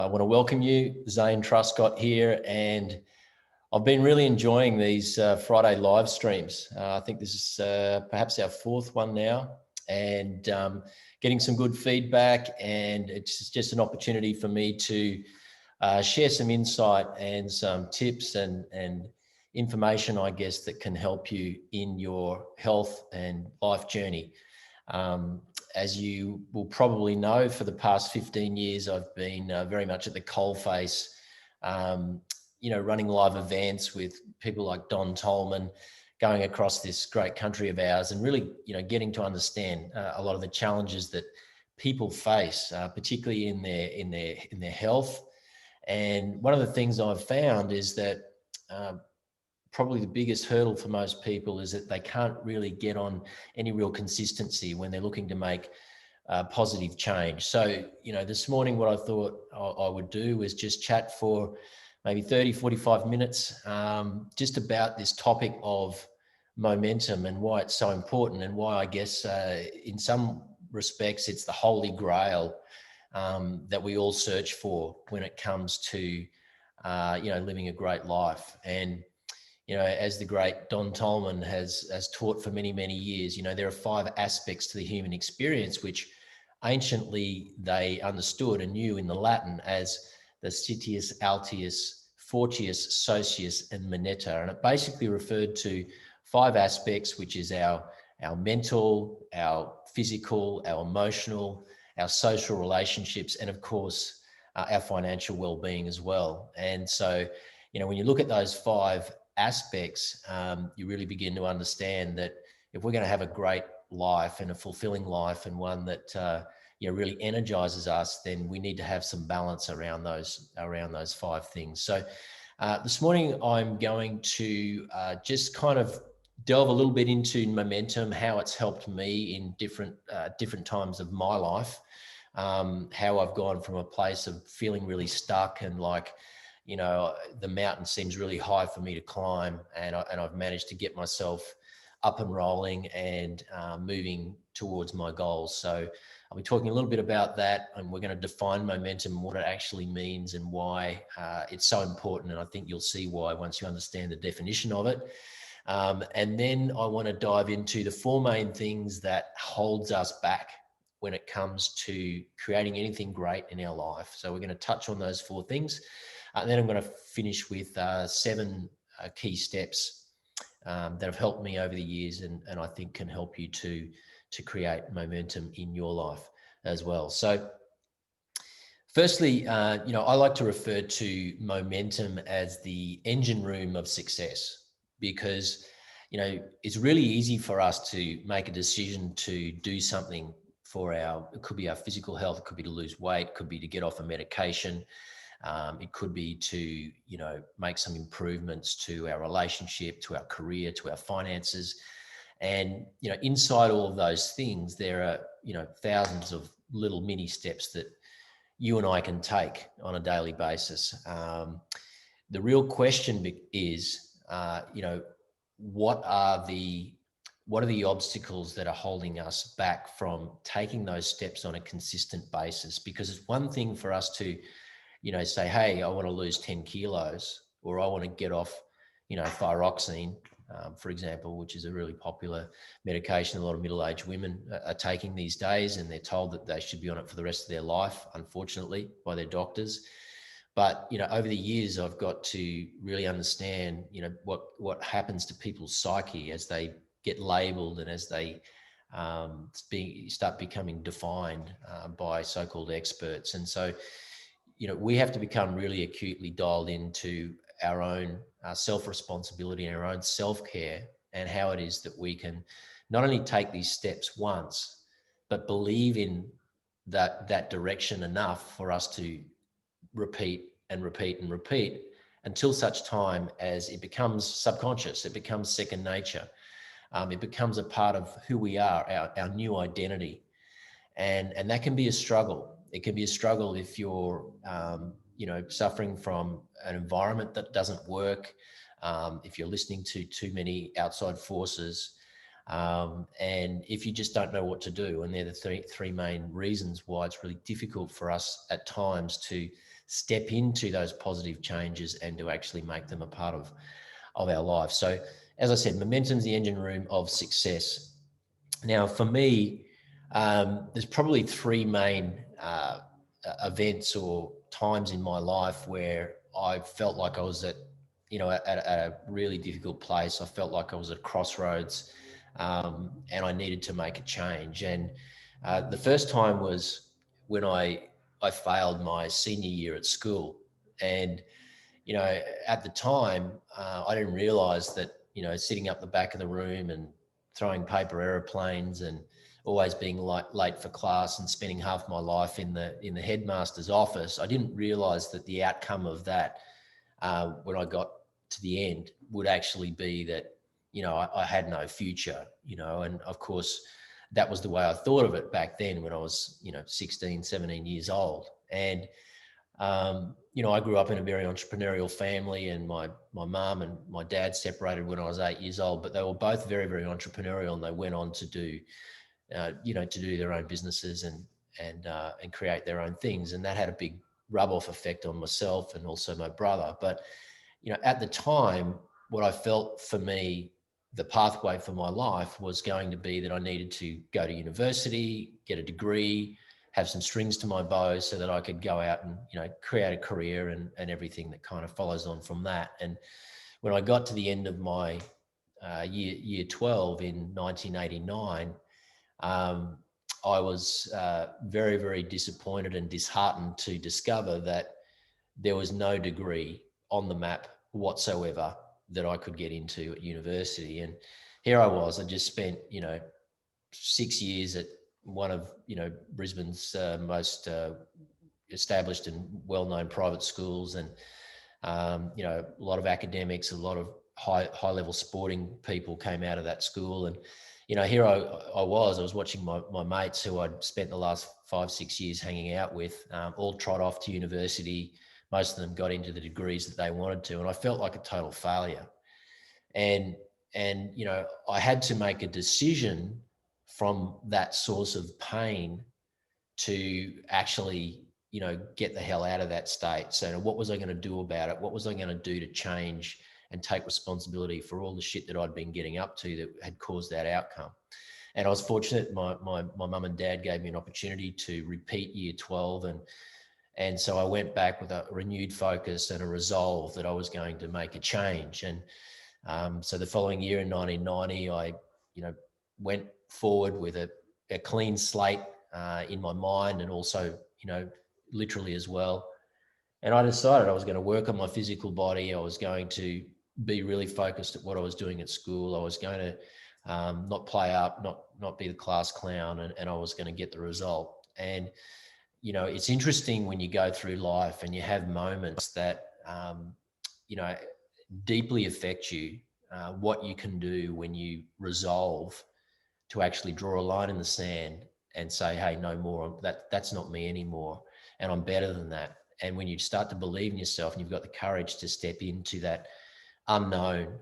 I want to welcome you, Zane Truscott here, and I've been really enjoying these Friday live streams. I think this is perhaps our fourth one now, and getting some good feedback, and it's just an opportunity for me to share some insight and some tips and information, I guess, that can help you in your health and life journey. As you will probably know, for the past 15 years, I've been very much at the coalface, running live events with people like Don Tolman, going across this great country of ours, and really, getting to understand a lot of the challenges that people face, particularly in their health. And one of the things I've found is that probably the biggest hurdle for most people is that they can't really get on any real consistency when they're looking to make positive change. So, this morning, what I thought I would do was just chat for maybe 30, 45 minutes, just about this topic of momentum and why it's so important, and why I guess in some respects it's the holy grail that we all search for when it comes to living a great life. And as the great Don Tolman has taught for many, many years, there are 5 aspects to the human experience, which anciently they understood and knew in the Latin as the Citius, Altius, Fortius, Socius, and Moneta. And it basically referred to 5 aspects, which is our mental, our physical, our emotional, our social relationships, and of course, our financial well-being as well. And so, when you look at those 5 aspects, you really begin to understand that if we're going to have a great life and a fulfilling life, and one that really energizes us, then we need to have some balance around those 5 things. So this morning I'm going to just kind of delve a little bit into momentum, how it's helped me in different times of my life, how I've gone from a place of feeling really stuck and like, the mountain seems really high for me to climb, and I've managed to get myself up and rolling and moving towards my goals. So I'll be talking a little bit about that, and we're going to define momentum, what it actually means, and why it's so important. And I think you'll see why once you understand the definition of it. And then I want to dive into the 4 main things that holds us back when it comes to creating anything great in our life. So we're going to touch on those 4 things. And then I'm going to finish with 7 key steps that have helped me over the years, and I think can help you to create momentum in your life as well. So firstly, I like to refer to momentum as the engine room of success, because, it's really easy for us to make a decision to do something for it could be our physical health, it could be to lose weight, it could be to get off a medication. It could be to, make some improvements to our relationship, to our career, to our finances. And, inside all of those things, there are, thousands of little mini steps that you and I can take on a daily basis. The real question is, what are the obstacles that are holding us back from taking those steps on a consistent basis? Because it's one thing for us to, say, hey, I want to lose 10 kilos, or I want to get off, thyroxine, for example, which is a really popular medication a lot of middle-aged women are taking these days, and they're told that they should be on it for the rest of their life, unfortunately, by their doctors. But, over the years, I've got to really understand, what happens to people's psyche as they get labeled and as they start becoming defined by so-called experts. And so, we have to become really acutely dialed into our own self-responsibility and our own self-care, and how it is that we can not only take these steps once, but believe in that direction enough for us to repeat and repeat and repeat until such time as it becomes subconscious, it becomes second nature. It becomes a part of who we are, our new identity. And that can be a struggle. It can be a struggle if you're, suffering from an environment that doesn't work, if you're listening to too many outside forces, and if you just don't know what to do. And they're the three main reasons why it's really difficult for us at times to step into those positive changes and to actually make them a part of our life. So as I said, momentum's the engine room of success. Now, for me, there's probably three main events or times in my life where I felt like I was at a really difficult place. I felt like I was at crossroads, and I needed to make a change. And the first time was when I failed my senior year at school. And, at the time, I didn't realize that, sitting up the back of the room and throwing paper aeroplanes and always being late for class and spending half my life in the headmaster's office, I didn't realize that the outcome of that, when I got to the end, would actually be that, I had no future, and of course, that was the way I thought of it back then when I was, 16, 17 years old. And, I grew up in a very entrepreneurial family, and my mum and my dad separated when I was 8 years old, but they were both very, very entrepreneurial, and they went on to do, to do their own businesses and create their own things. And that had a big rub-off effect on myself and also my brother. But, at the time, what I felt for me, the pathway for my life was going to be that I needed to go to university, get a degree, have some strings to my bow so that I could go out and, create a career and everything that kind of follows on from that. And when I got to the end of my year 12 in 1989, I was very, very disappointed and disheartened to discover that there was no degree on the map whatsoever that I could get into at university. And here I was, I just spent, 6 years at one of, Brisbane's most established and well-known private schools. And, a lot of academics, a lot of high-level sporting people came out of that school. And, here I was watching my mates who I'd spent the last 5-6 years hanging out with, all trot off to university. Most of them got into the degrees that they wanted to. And I felt like a total failure. And I had to make a decision from that source of pain to actually, get the hell out of that state. So what was I going to do about it? What was I going to do to change and take responsibility for all the shit that I'd been getting up to that had caused that outcome? And I was fortunate. My mum and dad gave me an opportunity to repeat year 12. And so I went back with a renewed focus and a resolve that I was going to make a change. And so the following year in 1990, I, went forward with a clean slate in my mind and also, literally as well. And I decided I was going to work on my physical body. I was going to be really focused at what I was doing at school. I was going to not play up, not be the class clown, and I was going to get the result. And, it's interesting when you go through life and you have moments that, deeply affect you, what you can do when you resolve to actually draw a line in the sand and say, hey, no more, that's not me anymore. And I'm better than that. And when you start to believe in yourself and you've got the courage to step into that unknown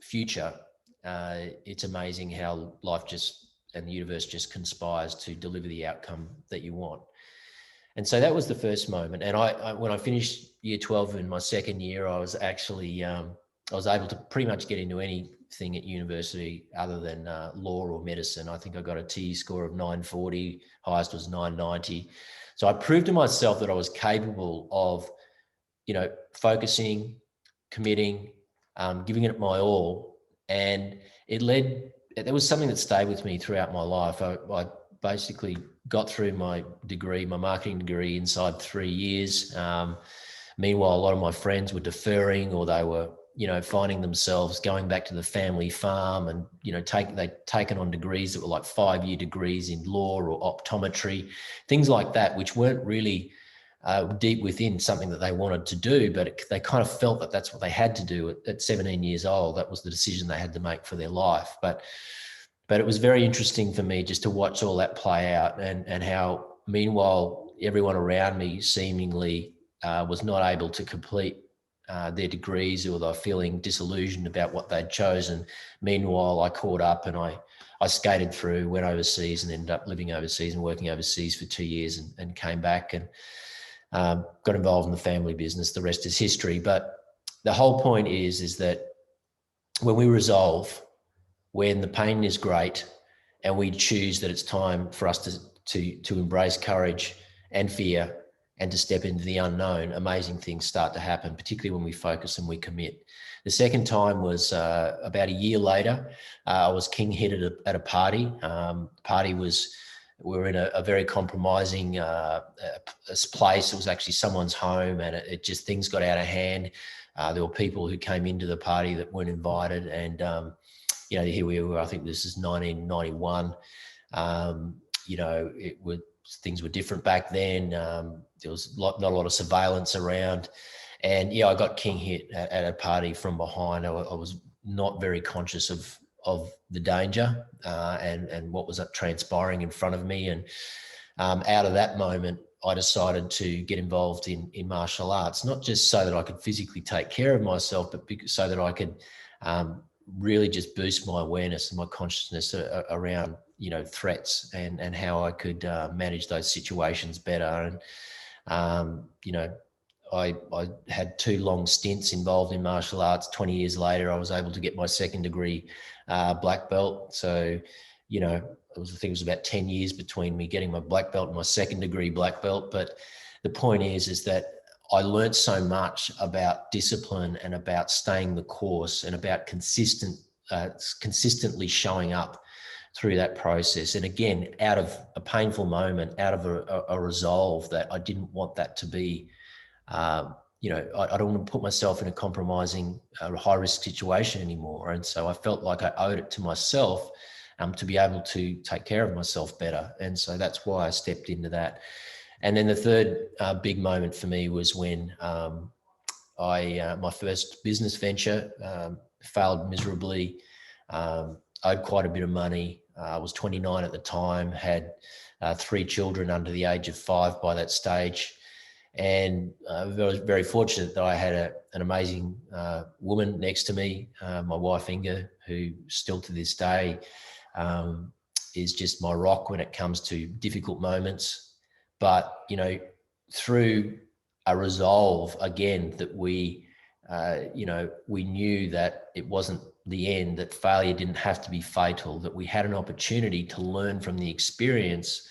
future, it's amazing how life and the universe just conspires to deliver the outcome that you want. And so that was the first moment. And I when I finished year 12 in my second year, I was actually, I was able to pretty much get into anything at university other than law or medicine. I think I got a TE score of 940, highest was 990. So I proved to myself that I was capable of, focusing, committing, giving it my all. And there was something that stayed with me throughout my life. I basically got through my degree, my marketing degree, inside 3 years. Meanwhile, a lot of my friends were deferring, or they were, finding themselves going back to the family farm and, they'd taken on degrees that were like 5-year degrees in law or optometry, things like that, which weren't really deep within something that they wanted to do, but they kind of felt that that's what they had to do at 17 years old. That was the decision they had to make for their life. But it was very interesting for me just to watch all that play out and how, meanwhile, everyone around me seemingly was not able to complete their degrees, or they're feeling disillusioned about what they'd chosen. Meanwhile, I caught up and I skated through, went overseas and ended up living overseas and working overseas for 2 years and came back. And got involved in the family business. The rest is history. But the whole point is that when we resolve, when the pain is great, and we choose that it's time for us to embrace courage and fear and to step into the unknown, amazing things start to happen, particularly when we focus and we commit. The second time was about a year later. I was king hit at a party. We were in a very compromising place. It was actually someone's home, and it just, things got out of hand. There were people who came into the party that weren't invited, and here we were. I think this is 1991. Things were different back then. There was not a lot of surveillance around, and I got king hit at a party from behind. I was not very conscious of the danger and what was transpiring in front of me. And out of that moment, I decided to get involved in martial arts, not just so that I could physically take care of myself, but so that I could really just boost my awareness and my consciousness around, threats and how I could manage those situations better. And, I had 2 long stints involved in martial arts. 20 years later, I was able to get my 2nd degree black belt. So, I think it was about 10 years between me getting my black belt and my 2nd degree black belt. But the point is that I learned so much about discipline and about staying the course and about consistently showing up through that process. And again, out of a painful moment, out of a resolve that I didn't want that to be, I don't want to put myself in a compromising, high-risk situation anymore. And so I felt like I owed it to myself to be able to take care of myself better. And so that's why I stepped into that. And then the third big moment for me was when my first business venture failed miserably. Owed quite a bit of money. I was 29 at the time, had 3 children under the age of 5 by that stage. And I was very fortunate that I had an amazing woman next to me, my wife Inga, who still to this day is just my rock when it comes to difficult moments. But, through a resolve, again, that we knew that it wasn't the end, that failure didn't have to be fatal, that we had an opportunity to learn from the experience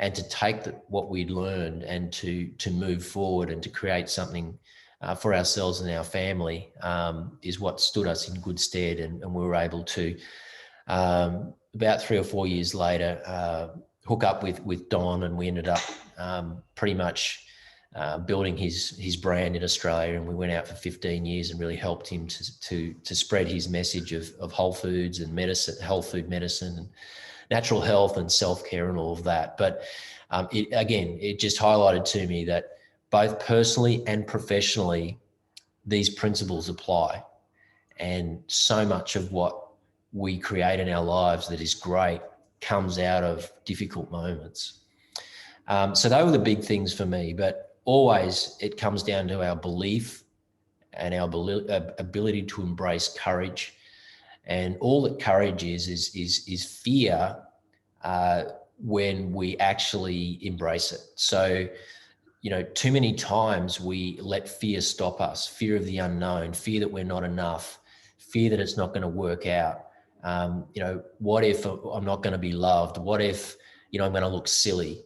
and to take what we'd learned and to move forward and to create something for ourselves and our family is what stood us in good stead. And we were able to, about 3 or 4 years later, hook up with Don, and we ended up pretty much building his brand in Australia. And we went out for 15 years and really helped him to spread his message of whole foods and medicine, health food medicine, and natural health and self-care and all of that. But it just highlighted to me that both personally and professionally, these principles apply. And so much of what we create in our lives that is great comes out of difficult moments. So they were the big things for me, but always it comes down to our belief and our ability to embrace courage. And all that courage is fear when we actually embrace it. So, too many times we let fear stop us, fear of the unknown, fear that we're not enough, fear that it's not going to work out. What if I'm not going to be loved? What if, I'm going to look silly?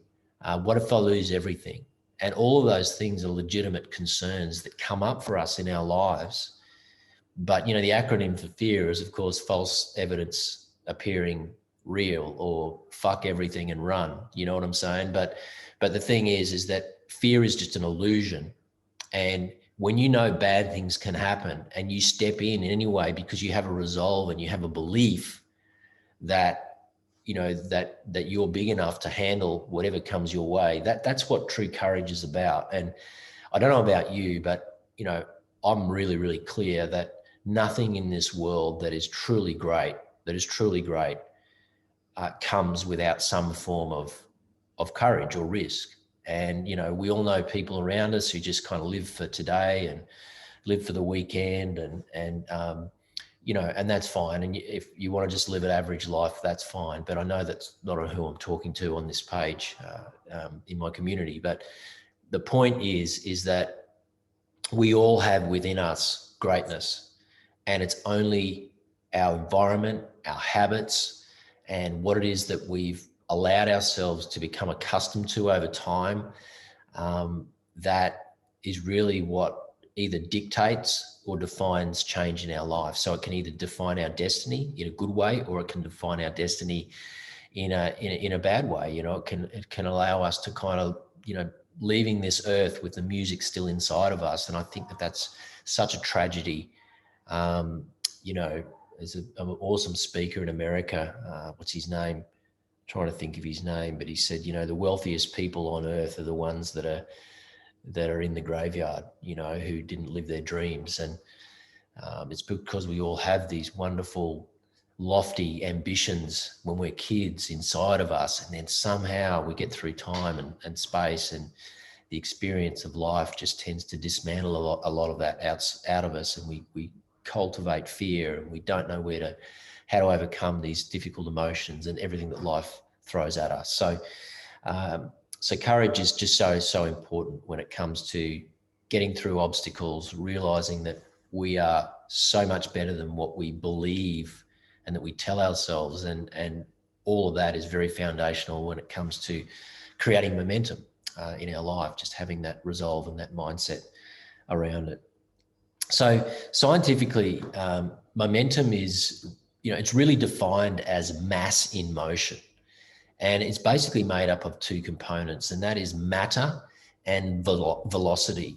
What if I lose everything? And all of those things are legitimate concerns that come up for us in our lives. But, the acronym for fear is, of course, false evidence appearing real, or fuck everything and run. You know what I'm saying? But the thing is that fear is just an illusion. And when bad things can happen and you step in anyway because you have a resolve and you have a belief that, that you're big enough to handle whatever comes your way, that's what true courage is about. And I don't know about you, but, I'm really, really clear that nothing in this world that is truly great, comes without some form of courage or risk. And, we all know people around us who just kind of live for today and live for the weekend and that's fine. And if you want to just live an average life, that's fine. But I know that's not who I'm talking to on this page in my community. But the point is that we all have within us greatness, and it's only our environment, our habits, and what it is that we've allowed ourselves to become accustomed to over time, that is really what either dictates or defines change in our life. So it can either define our destiny in a good way, or it can define our destiny in a bad way. It can allow us to kind of, leaving this earth with the music still inside of us. And I think that that's such a tragedy. There's an awesome speaker in America. What's his name? I'm trying to think of his name, but he said, the wealthiest people on earth are the ones that are in the graveyard, who didn't live their dreams. And it's because we all have these wonderful, lofty ambitions when we're kids inside of us, and then somehow we get through time and space, and the experience of life just tends to dismantle a lot of that out of us, and we cultivate fear, and we don't know how to overcome these difficult emotions and everything that life throws at us. So courage is just so important when it comes to getting through obstacles, realizing that we are so much better than what we believe and that we tell ourselves. And all of that is very foundational when it comes to creating momentum in our life, just having that resolve and that mindset around it. So scientifically, momentum is, it's really defined as mass in motion. And it's basically made up of two components, and that is matter and velocity.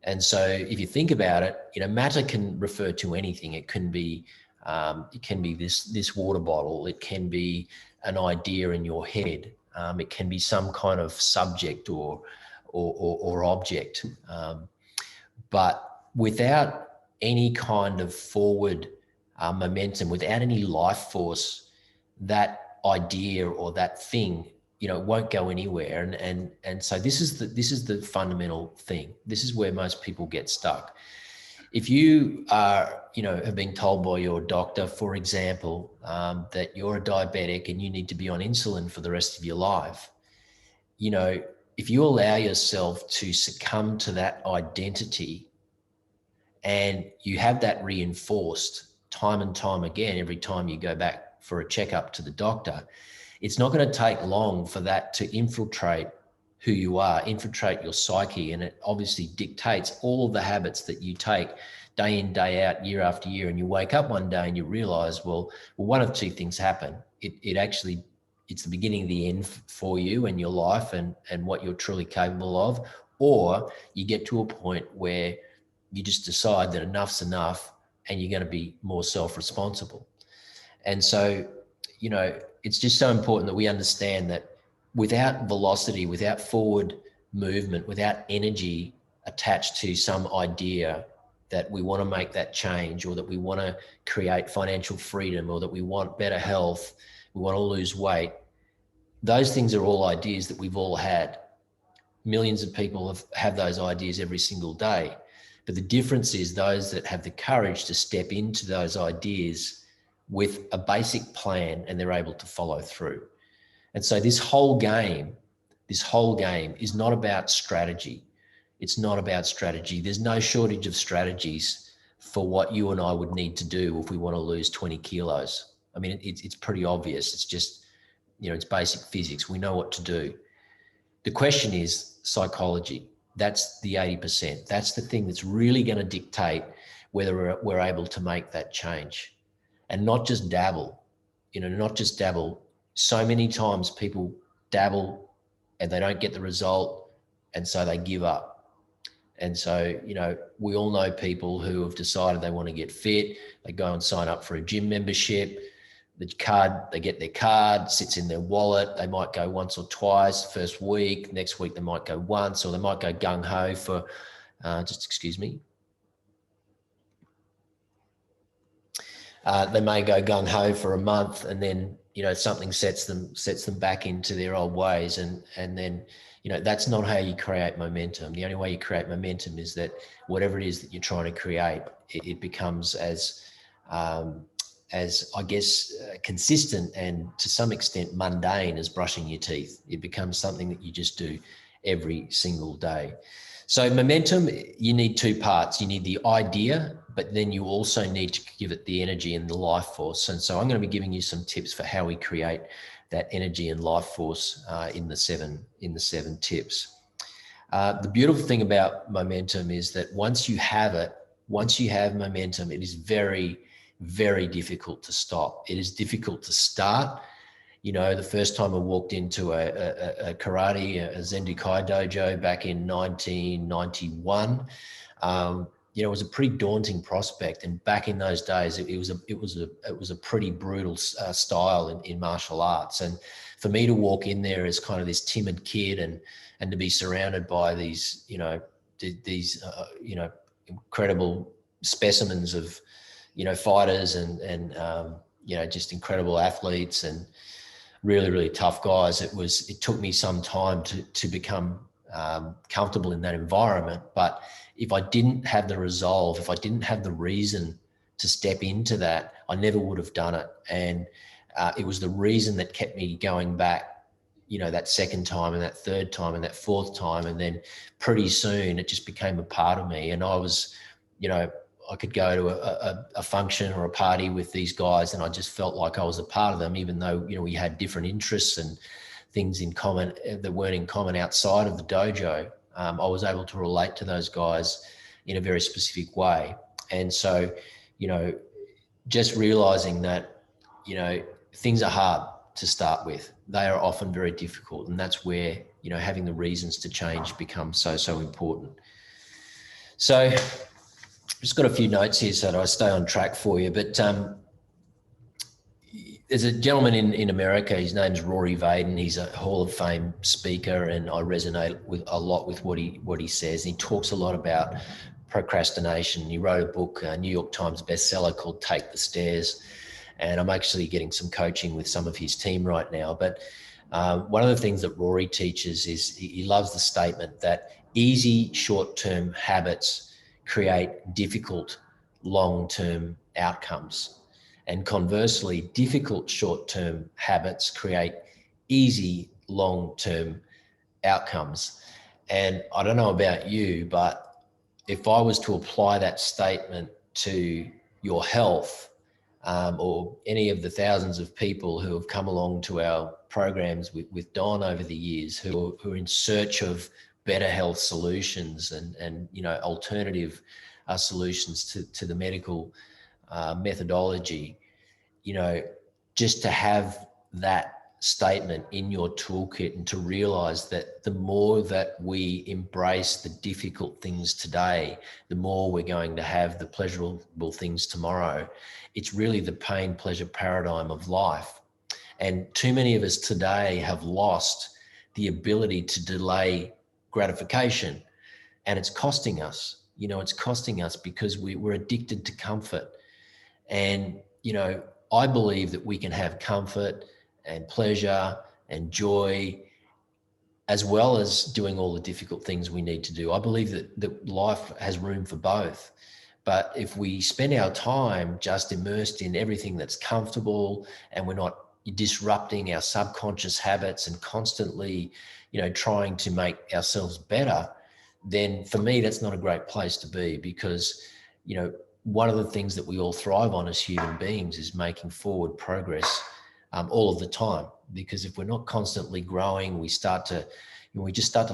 And so if you think about it, matter can refer to anything. It can be this water bottle. It can be an idea in your head. It can be some kind of subject or object. But without any kind of forward momentum, without any life force, that idea or that thing, won't go anywhere. And so this is the fundamental thing. This is where most people get stuck. If you are, have been told by your doctor, for example, that you're a diabetic and you need to be on insulin for the rest of your life, if you allow yourself to succumb to that identity and you have that reinforced time and time again, every time you go back for a checkup to the doctor, it's not going to take long for that to infiltrate who you are, infiltrate your psyche. And it obviously dictates all of the habits that you take day in, day out, year after year. And you wake up one day and you realize, well, one of two things happen. It's the beginning of the end for you and your life and what you're truly capable of. Or you get to a point where you just decide that enough's enough and you're going to be more self-responsible. And so, it's just so important that we understand that without velocity, without forward movement, without energy attached to some idea that we want to make that change, or that we want to create financial freedom, or that we want better health, we want to lose weight, those things are all ideas that we've all had. Millions of people have those ideas every single day. But the difference is those that have the courage to step into those ideas with a basic plan, and they're able to follow through. And so this whole game is not about strategy. It's not about strategy. There's no shortage of strategies for what you and I would need to do if we want to lose 20 kilos. I mean, it's pretty obvious. It's just, it's basic physics. We know what to do. The question is psychology. That's the 80%. That's the thing that's really going to dictate whether we're able to make that change. And not just dabble, So many times people dabble and they don't get the result, and so they give up. And so, we all know people who have decided they want to get fit. They go and sign up for a gym membership. They get their card, sits in their wallet. They might go once or twice first week. Next week, they might go once, or they might go gung-ho for, they may go gung-ho for a month, and then, something sets them back into their old ways. And then, that's not how you create momentum. The only way you create momentum is that whatever it is that you're trying to create, it becomes as I guess, consistent and to some extent mundane as brushing your teeth. It becomes something that you just do every single day. So momentum, you need two parts. You need the idea, but then you also need to give it the energy and the life force. And so I'm going to be giving you some tips for how we create that energy and life force in the seven tips. The beautiful thing about momentum is that once you have it, once you have momentum, it is very, very difficult to stop. It is difficult to start. You know, the first time I walked into a karate, a Zendukai dojo back in 1991, you know, it was a pretty daunting prospect. And back in those days, it was a pretty brutal style in martial arts. And for me to walk in there as kind of this timid kid and to be surrounded by these, you know, incredible specimens of, you know, fighters and you know, just incredible athletes and really, really tough guys. It took me some time to become comfortable in that environment. But if I didn't have the resolve, if I didn't have the reason to step into that, I never would have done it. And it was the reason that kept me going back, you know, that second time and that third time and that fourth time. And then pretty soon it just became a part of me. And I was, you know, I could go to a function or a party with these guys and I just felt like I was a part of them, even though, you know, we had different interests and things in common that weren't in common outside of the dojo. I was able to relate to those guys in a very specific way. And so, you know, just realizing that, you know, things are hard to start with. They are often very difficult. And that's where, you know, having the reasons to change becomes so important. So just got a few notes here so that I stay on track for you. But there's a gentleman in America, his name's Rory Vaden. He's a Hall of Fame speaker, and I resonate with a lot with what he says. He talks a lot about procrastination. He wrote a book, a New York Times bestseller called Take the Stairs, and I'm actually getting some coaching with some of his team right now. But one of the things that Rory teaches is he loves the statement that easy short-term habits create difficult long-term outcomes. And conversely, difficult short-term habits create easy long-term outcomes. And I don't know about you, but if I was to apply that statement to your health, or any of the thousands of people who have come along to our programs with Don over the years, who are in search of better health solutions and you know, alternative solutions to the medical methodology, you know, just to have that statement in your toolkit and to realize that the more that we embrace the difficult things today, the more we're going to have the pleasurable things tomorrow. It's really the pain pleasure paradigm of life. And too many of us today have lost the ability to delay gratification, and it's costing us. You know, it's costing us because we're addicted to comfort. And, you know, I believe that we can have comfort and pleasure and joy as well as doing all the difficult things we need to do. I believe that life has room for both. But if we spend our time just immersed in everything that's comfortable and we're not disrupting our subconscious habits and constantly, you know, trying to make ourselves better, then for me, that's not a great place to be, because, you know, one of the things that we all thrive on as human beings is making forward progress all of the time. Because if we're not constantly growing, we just start to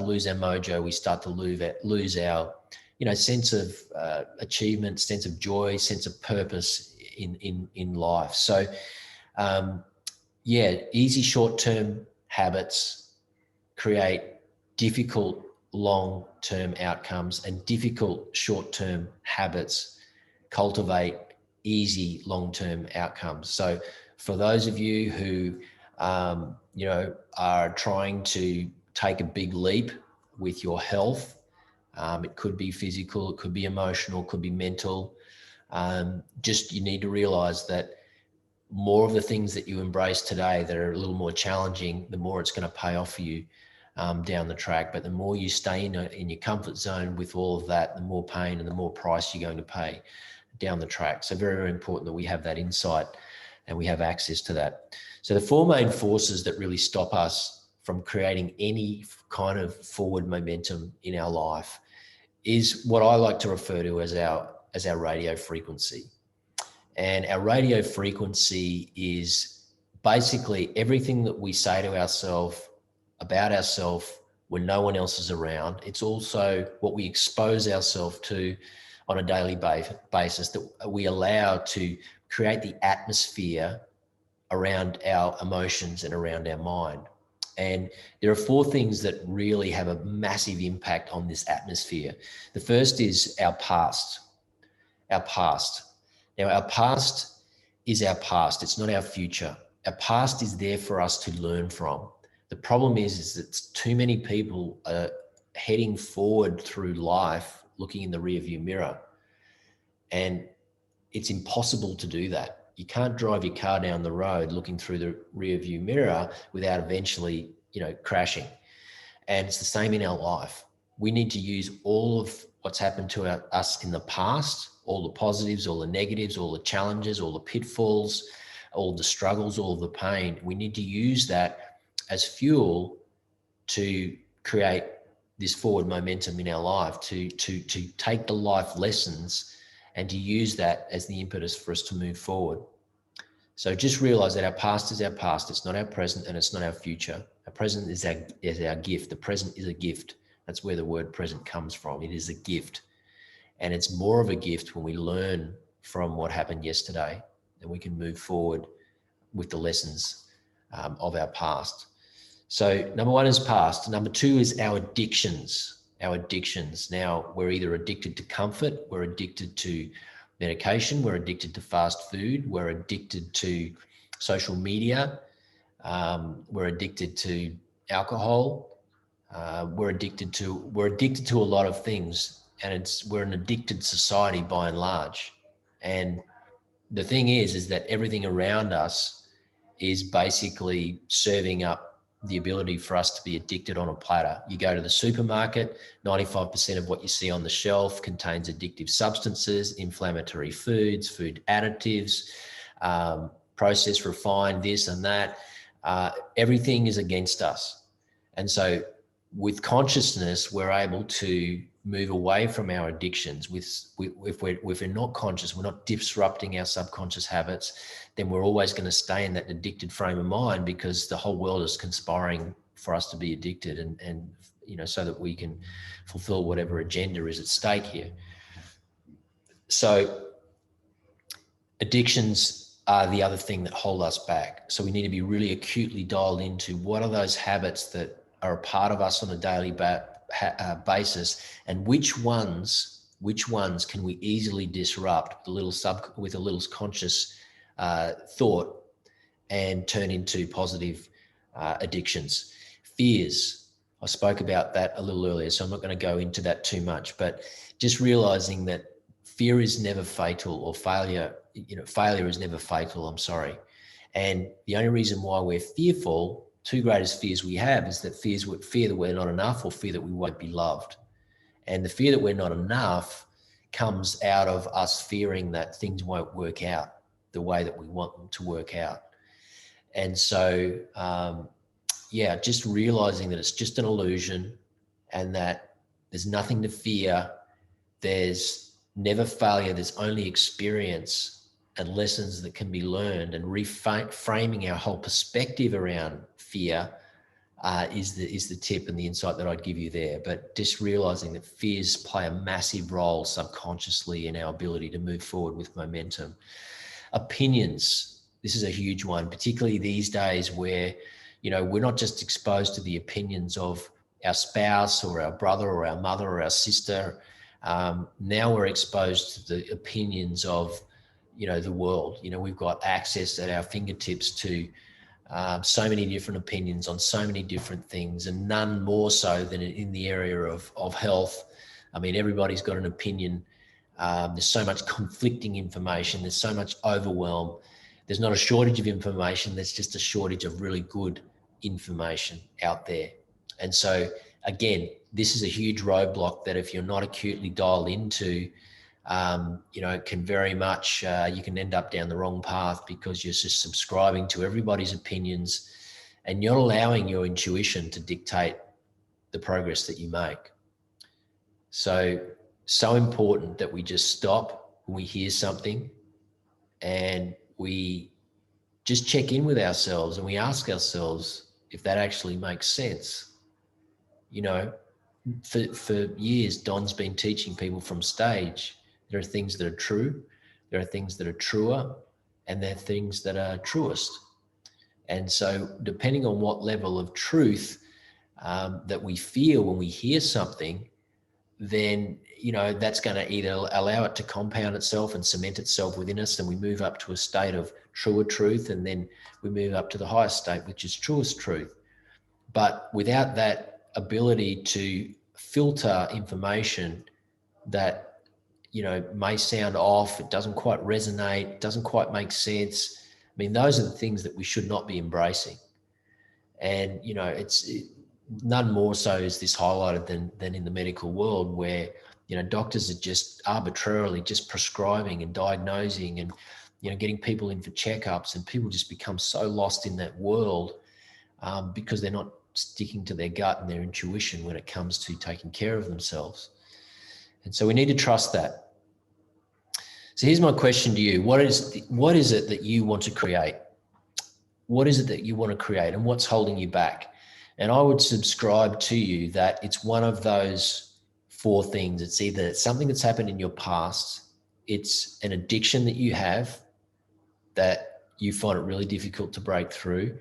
lose our mojo. We start to lose our, you know, sense of achievement, sense of joy, sense of purpose in life. So, yeah, easy short-term habits create difficult long-term outcomes, and difficult short-term habits cultivate easy long-term outcomes. So for those of you who, you know, are trying to take a big leap with your health, it could be physical, it could be emotional, it could be mental. Just, you need to realize that more of the things that you embrace today that are a little more challenging, the more it's going to pay off for you down the track. But the more you stay in your comfort zone with all of that, the more pain and the more price you're going to pay down the track. So very, very important that we have that insight and we have access to that. So the four main forces that really stop us from creating any kind of forward momentum in our life is what I like to refer to as our radio frequency. And our radio frequency is basically everything that we say to ourselves about ourselves when no one else is around. It's also what we expose ourselves to on a daily basis that we allow to create the atmosphere around our emotions and around our mind. And there are four things that really have a massive impact on this atmosphere. The first is our past. Our past. Now, our past is our past. It's not our future. Our past is there for us to learn from. The problem is that too many people are heading forward through life looking in the rearview mirror. And it's impossible to do that. You can't drive your car down the road looking through the rearview mirror without eventually, crashing. And it's the same in our life. We need to use all of what's happened to us in the past, all the positives, all the negatives, all the challenges, all the pitfalls, all the struggles, all the pain. We need to use that as fuel to create this forward momentum in our life, to take the life lessons and to use that as the impetus for us to move forward. So just realize that our past is our past. It's not our present and it's not our future. Our present is our gift. The present is a gift. That's where the word present comes from. It is a gift. And it's more of a gift when we learn from what happened yesterday, and we can move forward with the lessons of our past. So number one is past. Number two is our addictions. Our addictions. Now, we're either addicted to comfort, we're addicted to medication, we're addicted to fast food, we're addicted to social media, we're addicted to alcohol, we're addicted to a lot of things, and we're an addicted society by and large. And the thing is that everything around us is basically serving up the ability for us to be addicted on a platter. You go to the supermarket, 95% of what you see on the shelf contains addictive substances, inflammatory foods, food additives, processed, refined, this and that. Everything is against us. And so with consciousness, we're able to move away from our addictions. If we're not conscious, we're not disrupting our subconscious habits, then we're always going to stay in that addicted frame of mind, because the whole world is conspiring for us to be addicted, and so that we can fulfill whatever agenda is at stake here. So addictions are the other thing that hold us back. So we need to be really acutely dialed into what are those habits that are a part of us on a daily basis, and which ones can we easily disrupt with a little conscious thought and turn into positive addictions. Fears, I spoke about that a little earlier, so I'm not going to go into that too much, but just realizing that fear is never fatal, or failure is never fatal, I'm sorry. And the only reason why we're fearful, two greatest fears we have, is that fear that we're not enough, or fear that we won't be loved. And the fear that we're not enough comes out of us fearing that things won't work out the way that we want them to work out. And so, just realizing that it's just an illusion, and that there's nothing to fear. There's never failure. There's only experience and lessons that can be learned, and reframing our whole perspective around fear is the tip and the insight that I'd give you there. But just realizing that fears play a massive role subconsciously in our ability to move forward with momentum. Opinions. This is a huge one, particularly these days where, we're not just exposed to the opinions of our spouse or our brother or our mother or our sister. Now we're exposed to the opinions of, the world. We've got access at our fingertips to so many different opinions on so many different things, and none more so than in the area of health. I mean, everybody's got an opinion. There's so much conflicting information. There's so much overwhelm. There's not a shortage of information. There's just a shortage of really good information out there. And so, again, this is a huge roadblock that if you're not acutely dialed into, can very much, you can end up down the wrong path, because you're just subscribing to everybody's opinions and you're allowing your intuition to dictate the progress that you make. So important that we just stop when we hear something and we just check in with ourselves and we ask ourselves if that actually makes sense. You know, for years, Don's been teaching people from stage. There are things that are true, there are things that are truer, and there are things that are truest. And so depending on what level of truth that we feel when we hear something, then, you know, that's going to either allow it to compound itself and cement itself within us, and we move up to a state of truer truth, and then we move up to the highest state, which is truest truth. But without that ability to filter information that, you know, may sound off, it doesn't quite resonate, doesn't quite make sense, I mean, those are the things that we should not be embracing. And, you know, none more so is this highlighted than in the medical world, where, you know, doctors are just arbitrarily just prescribing and diagnosing and, you know, getting people in for checkups, and people just become so lost in that world because they're not sticking to their gut and their intuition when it comes to taking care of themselves. And so we need to trust that. So here's my question to you. What is it that you want to create? What is it that you want to create, and what's holding you back? And I would subscribe to you that it's one of those four things. It's either something that's happened in your past, it's an addiction that you have that you find it really difficult to break through.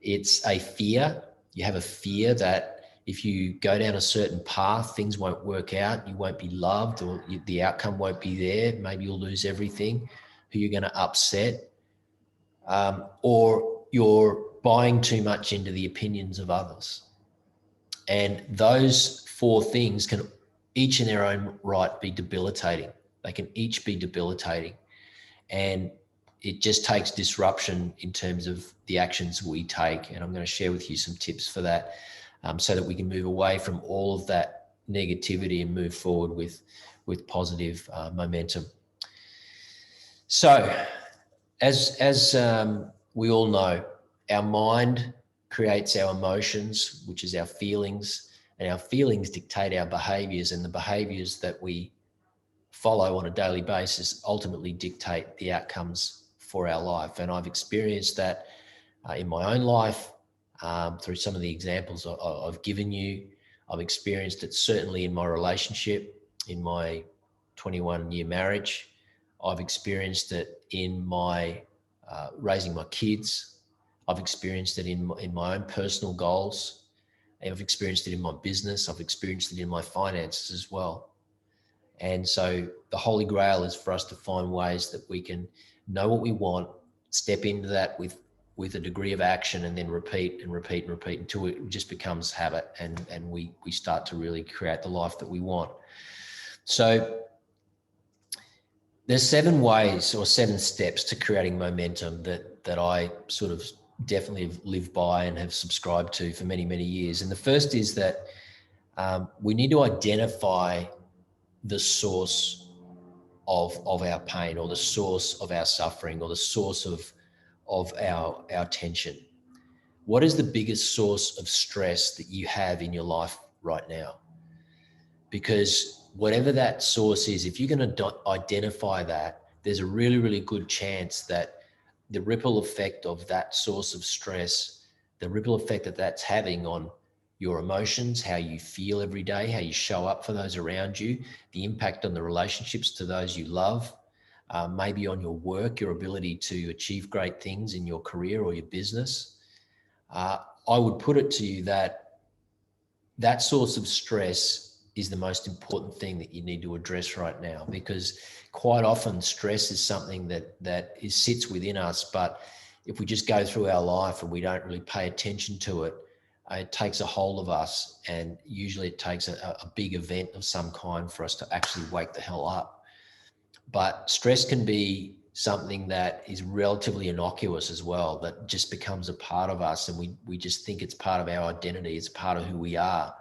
It's a fear. You have a fear that if you go down a certain path, things won't work out, you won't be loved, or the outcome won't be there. Maybe you'll lose everything, who you're going to upset, or you're buying too much into the opinions of others. And those four things can each in their own right be debilitating. They can each be debilitating. And it just takes disruption in terms of the actions we take. And I'm going to share with you some tips for that, so that we can move away from all of that negativity and move forward with positive momentum. So as we all know, our mind creates our emotions, which is our feelings, and our feelings dictate our behaviors, and the behaviors that we follow on a daily basis ultimately dictate the outcomes for our life. And I've experienced that in my own life through some of the examples I've given you. I've experienced it certainly in my relationship, in my 21-year marriage. I've experienced it in my raising my kids. I've experienced it in my own personal goals. I've experienced it in my business. I've experienced it in my finances as well. And so the Holy Grail is for us to find ways that we can know what we want, step into that with a degree of action, and then repeat and repeat and repeat until it just becomes habit, and we start to really create the life that we want. So there's 7 ways or 7 steps to creating momentum that I sort of definitely have lived by and have subscribed to for many, many years. And the first is that we need to identify the source of our pain, or the source of our suffering, or the source of our tension. What is the biggest source of stress that you have in your life right now? Because whatever that source is, if you're going to identify that, there's a really, really good chance that the ripple effect of that source of stress, the ripple effect that that's having on your emotions, how you feel every day, how you show up for those around you, the impact on the relationships to those you love, maybe on your work, your ability to achieve great things in your career or your business. I would put it to you that that source of stress is the most important thing that you need to address right now, because quite often stress is something that sits within us, but if we just go through our life and we don't really pay attention to it, it takes a hold of us, and usually it takes a big event of some kind for us to actually wake the hell up. But stress can be something that is relatively innocuous as well, that just becomes a part of us, and we just think it's part of our identity, it's part of who we are.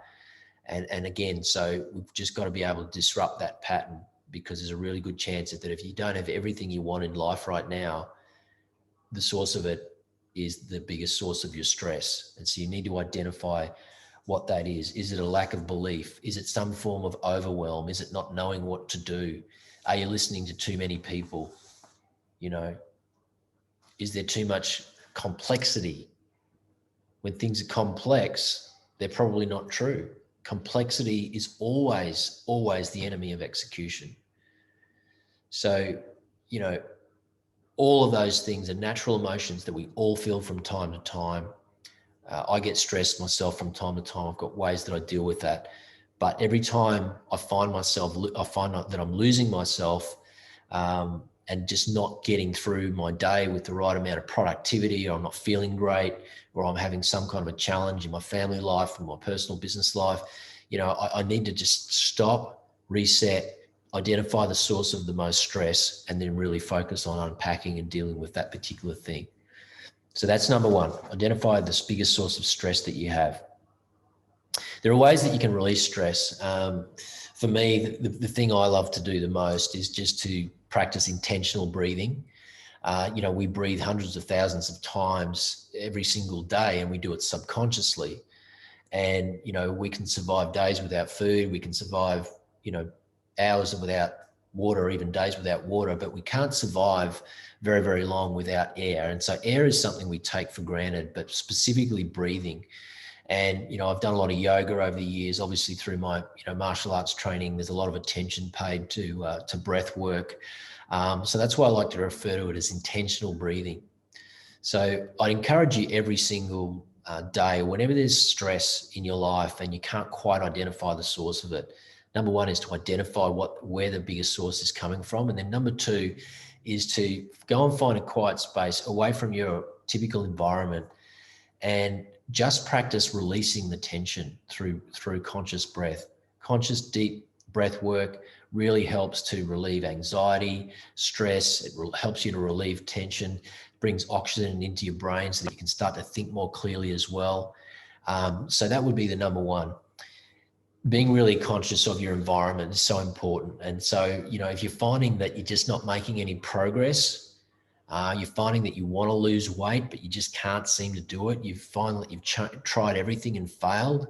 And again, so we've just got to be able to disrupt that pattern, because there's a really good chance that if you don't have everything you want in life right now, the source of it is the biggest source of your stress. And so you need to identify what that is. Is it a lack of belief? Is it some form of overwhelm? Is it not knowing what to do? Are you listening to too many people? You know, is there too much complexity? When things are complex, they're probably not true. Complexity is always, always the enemy of execution. So, you know, all of those things are natural emotions that we all feel from time to time. I get stressed myself from time to time. I've got ways that I deal with that. But every time I find that I'm losing myself and just not getting through my day with the right amount of productivity, or I'm not feeling great, or I'm having some kind of a challenge in my family life or my personal business life, you know, I need to just stop, reset, identify the source of the most stress, and then really focus on unpacking and dealing with that particular thing. So that's number one, identify the biggest source of stress that you have. There are ways that you can release stress. For me, the thing I love to do the most is just to practice intentional breathing. You know, we breathe hundreds of thousands of times every single day, and we do it subconsciously. And, you know, we can survive days without food. We can survive, you know, hours without water, or even days without water, but we can't survive very, very long without air. And so air is something we take for granted, but specifically breathing. And, you know, I've done a lot of yoga over the years, obviously through my, you know, martial arts training. There's a lot of attention paid to breath work. So that's why I like to refer to it as intentional breathing. So I encourage you every single day, whenever there's stress in your life and you can't quite identify the source of it, number one is to identify where the biggest source is coming from. And then number two is to go and find a quiet space away from your typical environment and just practice releasing the tension through conscious breath. Conscious deep breath work really helps to relieve anxiety, stress. It helps you to relieve tension, brings oxygen into your brain so that you can start to think more clearly as well. So that would be the number one. Being really conscious of your environment is so important. And so, you know, if you're finding that you're just not making any progress, you're finding that you want to lose weight, but you just can't seem to do it, you find that you've tried everything and failed,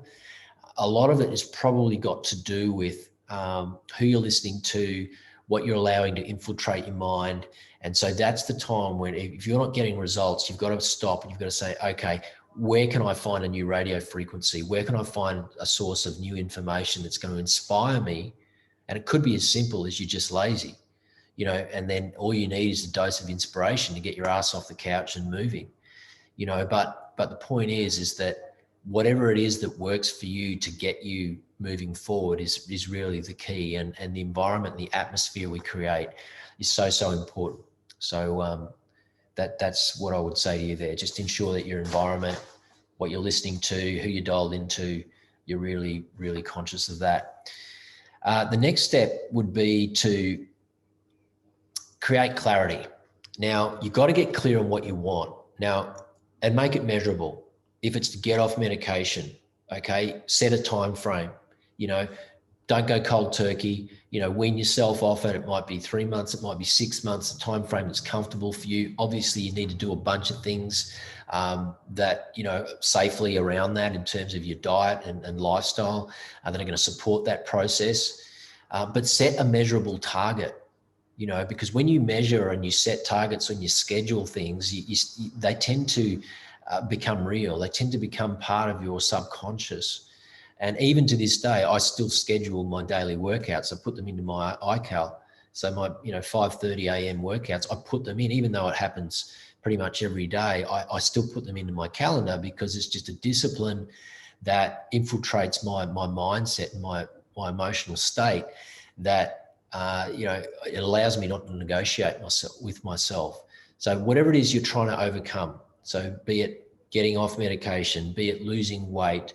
a lot of it has probably got to do with who you're listening to, what you're allowing to infiltrate your mind. And so that's the time when, if you're not getting results, you've got to stop and you've got to say, okay, where can I find a new radio frequency? Where can I find a source of new information that's going to inspire me? And it could be as simple as you're just lazy, you know, and then all you need is a dose of inspiration to get your ass off the couch and moving, you know. But the point is that whatever it is that works for you to get you moving forward is really the key. And the environment, the atmosphere we create is so important. So that's what I would say to you there. Just ensure that your environment, what you're listening to, who you're dialed into, you're really, really conscious of that. The next step would be to create clarity. Now, you've got to get clear on what you want now and make it measurable. If it's to get off medication, okay, set a time frame. You know, don't go cold turkey. You know, wean yourself off it. It might be 3 months, it might be 6 months, a time frame that's comfortable for you. Obviously, you need to do a bunch of things that, you know, safely around that in terms of your diet and lifestyle that are going to support that process. But set a measurable target. You know, because when you measure and you set targets and you schedule things, they tend to become real. They tend to become part of your subconscious. And even to this day, I still schedule my daily workouts. I put them into my iCal. So my, you know, 5:30 a.m. workouts, I put them in, even though it happens pretty much every day. I still put them into my calendar because it's just a discipline that infiltrates my mindset and my emotional state that, you know, it allows me not to negotiate with myself. So whatever it is you're trying to overcome, so be it getting off medication, be it losing weight,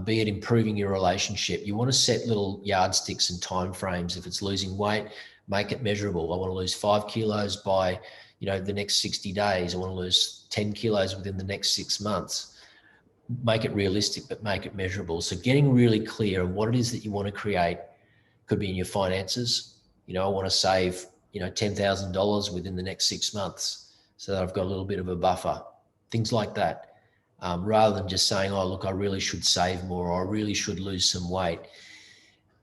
be it improving your relationship, you want to set little yardsticks and timeframes. If it's losing weight, make it measurable. I want to lose 5 kilos by, you know, the next 60 days. I want to lose 10 kilos within the next 6 months. Make it realistic, but make it measurable. So getting really clear on what it is that you want to create. Could be in your finances. You know, I want to save, you know, $10,000 within the next 6 months so that I've got a little bit of a buffer. things like that. Rather than just saying, oh, look, I really should save more, or I really should lose some weight.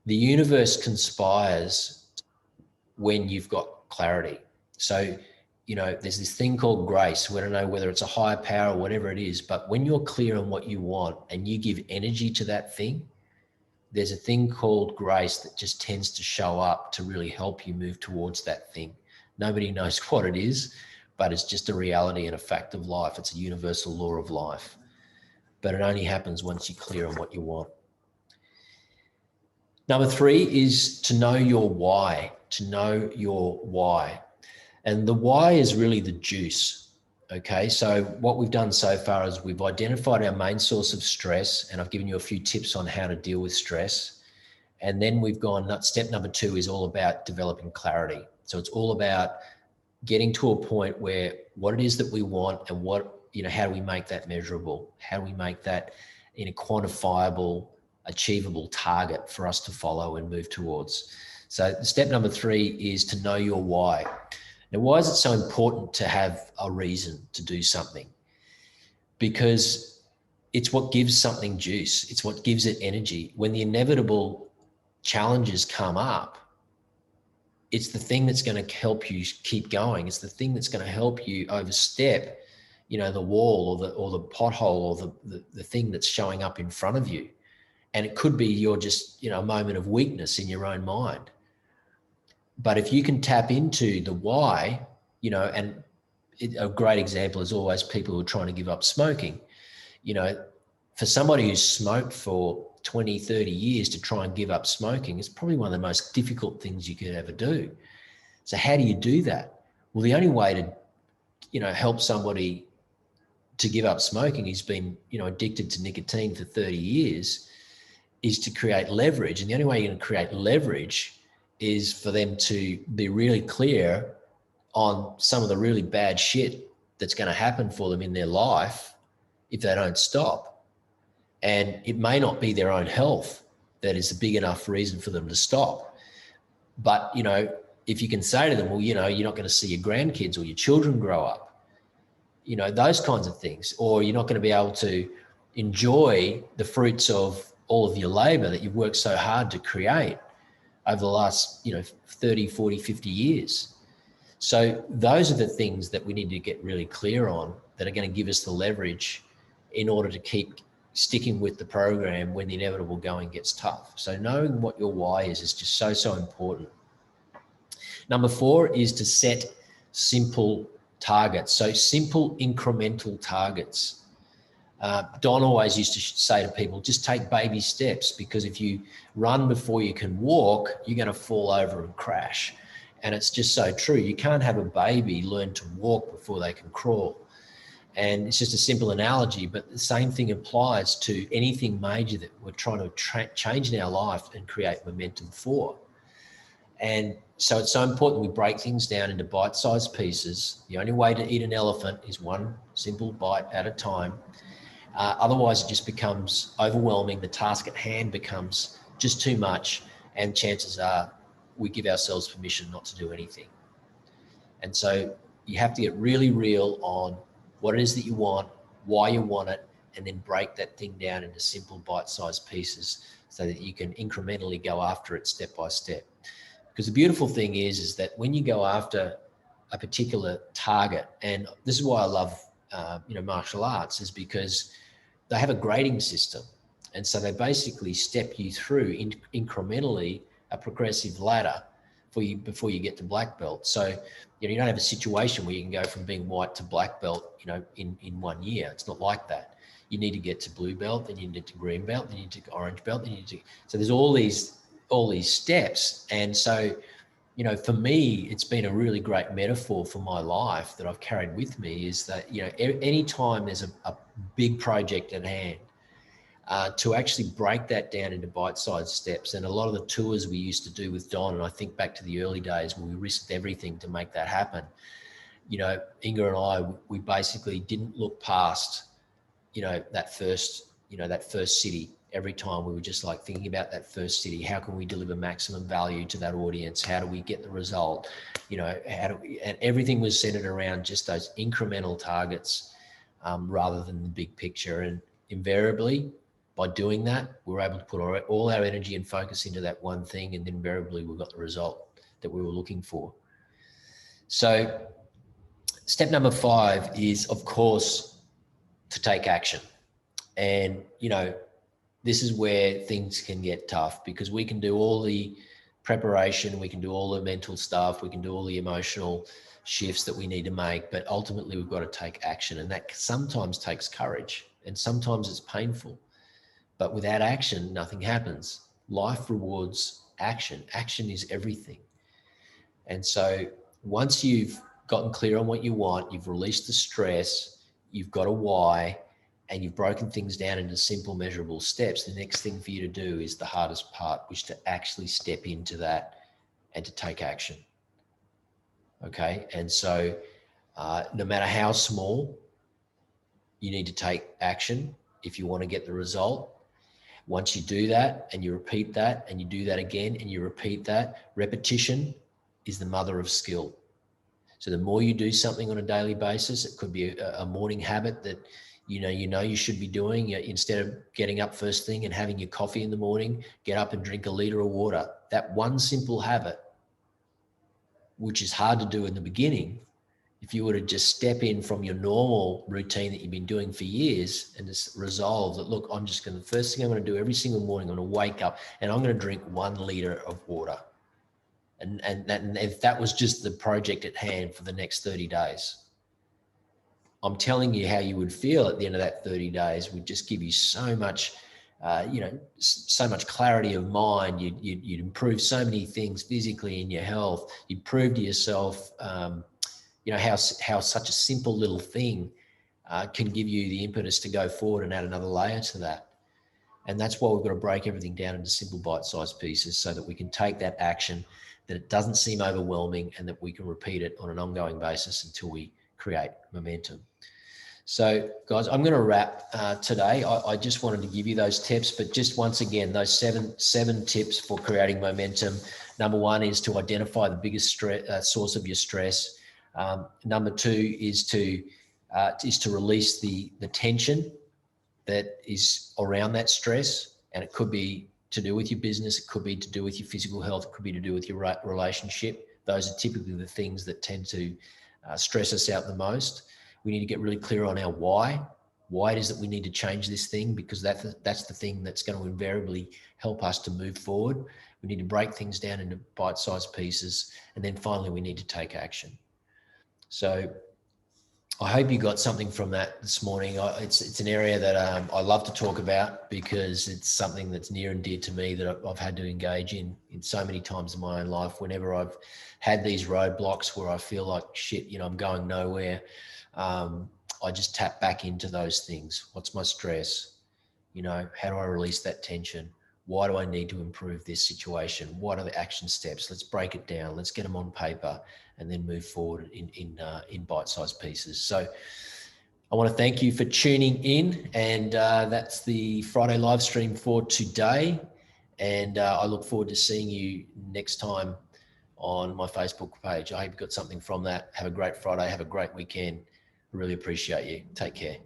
The universe conspires when you've got clarity. So, you know, there's this thing called grace. We don't know whether it's a higher power or whatever it is, but when you're clear on what you want and you give energy to that thing, there's a thing called grace that just tends to show up to really help you move towards that thing. Nobody knows what it is, but it's just a reality and a fact of life. It's a universal law of life, but it only happens once you're clear on what you want. Number 3 is to know your why, to know your why. And the why is really the juice. Okay, so what we've done so far is we've identified our main source of stress, and I've given you a few tips on how to deal with stress. And then we've gone, step number 2 is all about developing clarity. So it's all about getting to a point where what it is that we want and what, you know, how do we make that measurable? How do we make that in a quantifiable, achievable target for us to follow and move towards? So step number 3 is to know your why. Now, why is it so important to have a reason to do something? Because it's what gives something juice. It's what gives it energy. When the inevitable challenges come up, it's the thing that's going to help you keep going. It's the thing that's going to help you overstep, you know, the wall or the pothole or the thing that's showing up in front of you. And it could be you're just, you know, a moment of weakness in your own mind. But if you can tap into the why, you know, and a great example is always people who are trying to give up smoking. You know, for somebody who's smoked for 20, 30 years to try and give up smoking, it's probably one of the most difficult things you could ever do. So how do you do that? Well, the only way to, you know, help somebody to give up smoking who's been, you know, addicted to nicotine for 30 years is to create leverage. And the only way you're going to create leverage is for them to be really clear on some of the really bad shit that's going to happen for them in their life if they don't stop. And it may not be their own health that is a big enough reason for them to stop. But, you know, if you can say to them, well, you know, you're not going to see your grandkids or your children grow up, you know, those kinds of things, or you're not going to be able to enjoy the fruits of all of your labor that you've worked so hard to create over the last, you know, 30, 40, 50 years. So those are the things that we need to get really clear on that are going to give us the leverage in order to keep sticking with the program when the inevitable going gets tough. So knowing what your why is just so important. Number 4 is to set simple targets. So simple incremental targets. Don always used to say to people, just take baby steps, because if you run before you can walk, you're going to fall over and crash. And it's just so true. You can't have a baby learn to walk before they can crawl. And it's just a simple analogy, but the same thing applies to anything major that we're trying to change in our life and create momentum for. And so it's so important we break things down into bite-sized pieces. The only way to eat an elephant is one simple bite at a time. Otherwise, it just becomes overwhelming. The task at hand becomes just too much, and chances are we give ourselves permission not to do anything. And so you have to get really real on what it is that you want, why you want it, and then break that thing down into simple bite-sized pieces so that you can incrementally go after it step by step. Because the beautiful thing is that when you go after a particular target, and this is why I love martial arts, is because they have a grading system. And so they basically step you through incrementally a progressive ladder for you before you get to black belt. So, you know, you don't have a situation where you can go from being white to black belt, you know, in 1 year. It's not like that. You need to get to blue belt, then you need to green belt, then you need to orange belt, then you need to, so there's all these steps. And so, you know, for me, it's been a really great metaphor for my life that I've carried with me, is that, you know, anytime there's a big project at hand, to actually break that down into bite-sized steps. And a lot of the tours we used to do with Don, and I think back to the early days when we risked everything to make that happen, you know, Inga and I, we basically didn't look past, you know, that first city. Every time we were just like thinking about that first city, how can we deliver maximum value to that audience? How do we get the result? You know, and everything was centered around just those incremental targets rather than the big picture. And invariably, by doing that, we're able to put all our energy and focus into that one thing, and invariably we've got the result that we were looking for. So step number 5 is, of course, to take action. And, this is where things can get tough, because we can do all the preparation, we can do all the mental stuff, we can do all the emotional shifts that we need to make, but ultimately we've got to take action. And that sometimes takes courage, and sometimes it's painful. But without action, nothing happens. Life rewards action. Action is everything. And so once you've gotten clear on what you want, you've released the stress, you've got a why, and you've broken things down into simple, measurable steps, the next thing for you to do is the hardest part, which is to actually step into that and to take action. Okay. And so no matter how small, you need to take action if you want to get the result. Once you do that and you repeat that and you do that again and you repeat that, repetition is the mother of skill. So the more you do something on a daily basis, it could be a morning habit that you should be doing. Instead of getting up first thing and having your coffee in the morning, get up and drink a liter of water. That one simple habit, which is hard to do in the beginning, if you were to just step in from your normal routine that you've been doing for years and just resolve that, look, the first thing I'm going to do every single morning, I'm going to wake up and I'm going to drink 1 liter of water. And if that was just the project at hand for the next 30 days, I'm telling you how you would feel at the end of that 30 days would just give you so much, so much clarity of mind. You'd improve so many things physically in your health. You'd prove to yourself, how such a simple little thing can give you the impetus to go forward and add another layer to that. And that's why we've got to break everything down into simple bite-sized pieces so that we can take that action, that it doesn't seem overwhelming, and that we can repeat it on an ongoing basis until we create momentum. So guys, I'm going to wrap today. I just wanted to give you those tips, but just once again, those seven tips for creating momentum. Number 1 is to identify the biggest source of your stress. Number 2 is to release the tension that is around that stress. And it could be to do with your business. It could be to do with your physical health. It could be to do with your relationship. Those are typically the things that tend to stress us out the most. We need to get really clear on our why it is that we need to change this thing, because that's the thing that's going to invariably help us to move forward. We need to break things down into bite-sized pieces. And then finally, we need to take action. So I hope you got something from that this morning. It's an area that I love to talk about, because it's something that's near and dear to me, that I've had to engage in so many times in my own life. Whenever I've had these roadblocks where I feel like shit, I'm going nowhere, I just tap back into those things. What's my stress? How do I release that tension? Why do I need to improve this situation? What are the action steps? Let's break it down. Let's get them on paper and then move forward in bite-sized pieces. So I want to thank you for tuning in, and that's the Friday live stream for today. And I look forward to seeing you next time on my Facebook page. I hope you got something from that. Have a great Friday. Have a great weekend. Really appreciate you. Take care.